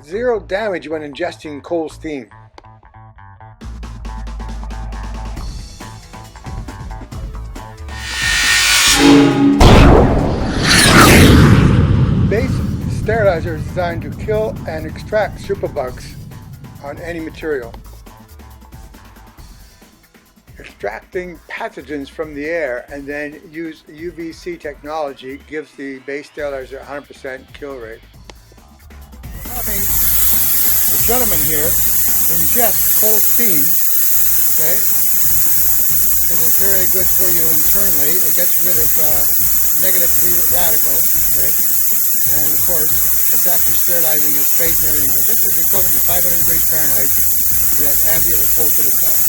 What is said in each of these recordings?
Zero damage when ingesting cold steam. BASE Sterilizer is designed to kill and extract superbugs on any material. Extracting pathogens from the air and then use UVC technology gives the BASE Sterilizer 100% kill rate. We're having a gentleman here ingest cold steam. Okay, it is very good for you internally. It gets rid of negative free radicals. Okay, and of course it's after sterilizing his face and everything. But this is equivalent to 500 degrees Fahrenheit that ambient will pull to the touch.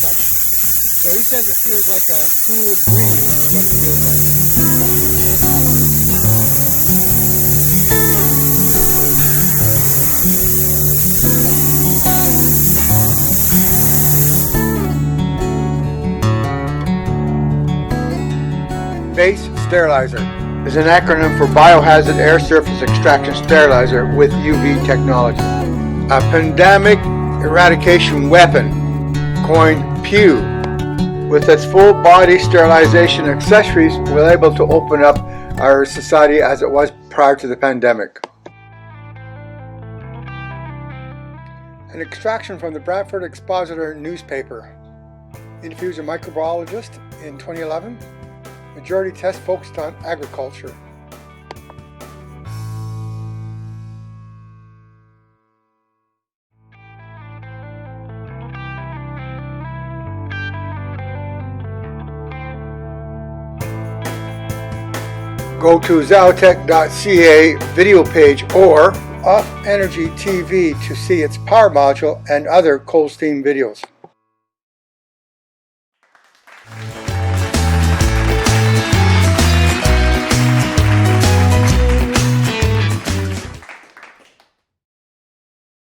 So he says it feels like a cool breeze is what it feels like. BASE Sterilizer is an acronym for Biohazard Air Surface Extraction Sterilizer with UV technology. A pandemic eradication weapon, coined PEW. With its full body sterilization accessories, we're able to open up our society as it was prior to the pandemic. An extraction from the Brantford Expositor newspaper. Interviews a microbiologist in 2011. Majority test focused on agriculture. Go to zaltech.ca video page or Off Energy TV to see its power module and other cold steam videos.